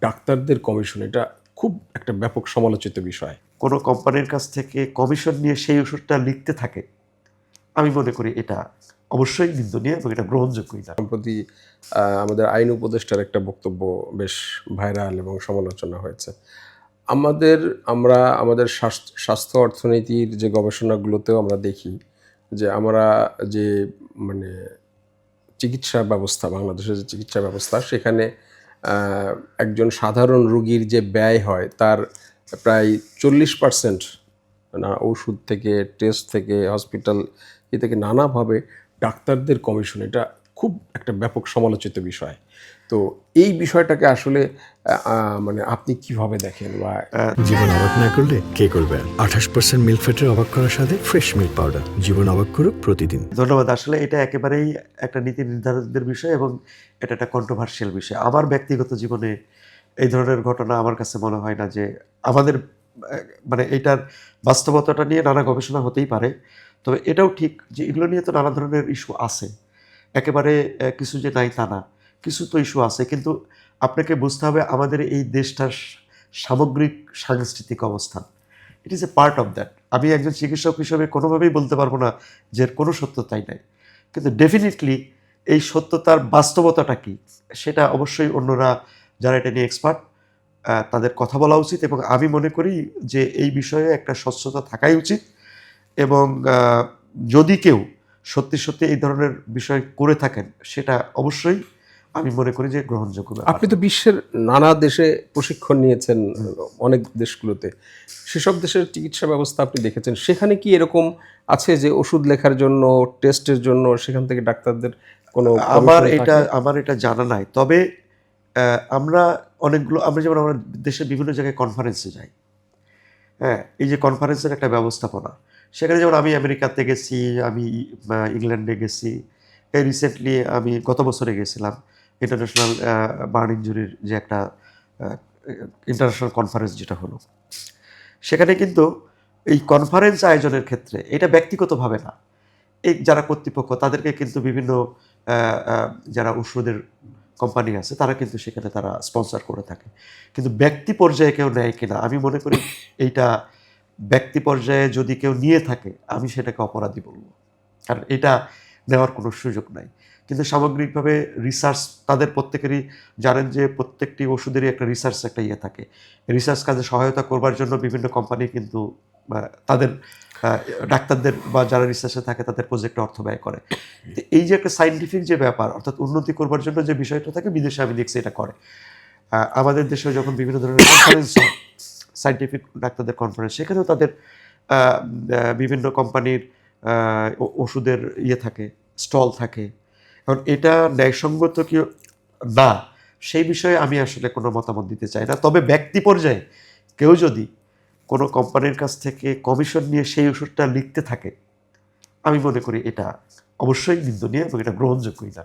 ডাক্তারদের কমিশন এটা খুব একটা ব্যাপক সমালোচিত বিষয়। কোনো কোম্পানির কাছ থেকে কমিশন নিয়ে সেই ওষুধটা লিখতে থাকে, আমি মনে করি এটা অবশ্যই নিন্দনীয় এবং এটা গ্রহণযোগ্যই না। সম্প্রতি আমাদের আইন উপদেষ্টার একটা বক্তব্য বেশ ভাইরাল এবং সমালোচনা হয়েছে। আমরা আমাদের স্বাস্থ্য অর্থনীতির যে গবেষণাগুলোতেও আমরা দেখি যে আমরা যে মানে চিকিৎসা ব্যবস্থা, বাংলাদেশের যে চিকিৎসা ব্যবস্থা সেখানে একজন সাধারণ রোগীর যে ব্যয় হয় তার প্রায় 40% না ওষুধ থেকে, টেস্ট থেকে, হসপিটাল থেকে নানাভাবে ডাক্তারদের কমিশন এটা খুব একটা ব্যাপক সমালোচিত বিষয়। তো এই বিষয়টাকে আসলে মানে আপনি কিভাবে দেখেন? বা জীবন অবাক না করলে কে করবে? 28% মিল্ক ফ্যাটের অবাক করার সাথে ফ্রেশ মিল্ক পাউডার। জীবন অবাক করুক প্রতিদিন। ধন্যবাদ। আসলে এটা একেবারেই একটা নীতি নির্ধারকদের বিষয় এবং এটা একটা কন্ট্রোভার্সিয়াল বিষয়। আমার ব্যক্তিগত জীবনে এই ধরনের ঘটনা আমার কাছে মনে হয় না যে আমাদের মানে এইটার বাস্তবতাটা নিয়ে নানা গবেষণা হতেই পারে। তবে এটাও ঠিক যে এগুলো নিয়ে তো নানা ধরনের ইস্যু আছে। একেবারে কিছু যে নাই তা না। কিছু তো ইস্যু আছে। কিন্তু আপনাকে বুঝতে হবে আমাদের এই দেশটার সামগ্রিক সাংস্কৃতিক অবস্থান। It is a part of that. আমি একজন চিকিৎসক হিসেবে কোনোভাবেই বলতে পারবো না যে এর কোনো সত্যতাই নাই। কিন্তু ডেফিনিটলি এই সত্যতার বাস্তবতাটা কী সেটা অবশ্যই অন্যরা যারা এটা নিয়ে এক্সপার্ট তাদের কথা বলা উচিত এবং আমি মনে করি যে এই বিষয়ে একটা স্বচ্ছতা থাকাই উচিত এবং যদি কেউ সত্যি সত্যি এই ধরনের বিষয় করে থাকেন সেটা অবশ্যই আমি মনে করি যে গ্রহণযোগ্য ব্যাপার। আপনি তো বিশ্বের নানা দেশে প্রশিক্ষণ নিয়েছেন, অনেক দেশগুলোতে। সেসব দেশের চিকিৎসা ব্যবস্থা আপনি দেখেছেন। সেখানে কি এরকম আছে যে ওষুধ লেখার জন্য, টেস্টের জন্য সেখান থেকে ডাক্তারদের কোনো কমিশন থাকে? আমার এটা জানা নাই। তবে আমরা আমরা যেমন আমরা দেশের বিভিন্ন জায়গায় কনফারেন্সে যাই। হ্যাঁ? এই যে কনফারেন্সের একটা ব্যবস্থাপনা, সেখানে যেমন আমি আমেরিকাতে গেছি, আমি ইংল্যান্ডে গেছি। এই রিসেন্টলি আমি গত বছরে গেছিলাম। ইন্টারন্যাশনাল বার্ন ইনজুরির যে একটা আ ইন্টারন্যাশনাল কনফারেন্স যেটা হলো। সেখানে কিন্তু এই কনফারেন্স আয়োজনের ক্ষেত্রে এটা ব্যক্তিগতভাবে না। এই যারা কর্তৃপক্ষ তাদেরকে কিন্তু বিভিন্ন আ আ যারা ওষুধের কোম্পানি আছে তারা কিন্তু সেখানে তারা স্পন্সর করে থাকে। কিন্তু ব্যক্তি পর্যায়ে কেউ নেয় কিনা আমি মনে করি এইটা ব্যক্তি পর্যায়ে যদি কেউ নিয়ে থাকে আমি সেটাকে অপরাধী বলব। কারণ এটা নেওয়ার কোনো সুযোগ নাই। কিন্তু সামগ্রিকভাবে রিসার্চ তাদের প্রত্যেকেরই জানেন যে প্রত্যেকটি ওষুধেরই একটা রিসার্চ একটা ইয়ে থাকে। রিসার্চ কাজে সহায়তা করবার জন্য বিভিন্ন কোম্পানি কিন্তু তাদের ডাক্তারদের বা যারা রিসার্চে থাকে তাদের প্রজেক্টে অর্থ ব্যয় করে। তো এই যে একটা সায়েন্টিফিক যে ব্যাপার অর্থাৎ উন্নতি করবার জন্য যে বিষয়টা থাকে বিদেশে আমি দেখছি এটা করে। আমাদের দেশেও যখন বিভিন্ন ধরনের কনফারেন্স হয়, সায়েন্টিফিক ডাক্তারদের কনফারেন্স সেখানেও তাদের বিভিন্ন কোম্পানির ওষুধের ইয়ে থাকে, স্টল থাকে। এখন এটা ন্যায়সঙ্গত কি না সেই বিষয়ে আমি আসলে কোনো মতামত দিতে চাই না। তবে ব্যক্তি পর্যায়ে কেউ যদি কোনো কোম্পানির কাছ থেকে কমিশন নিয়ে সেই ওষুধটা লিখতে থাকে, আমি মনে করি এটা অবশ্যই নিন্দনীয় এবং এটা গ্রহণযোগ্যই না।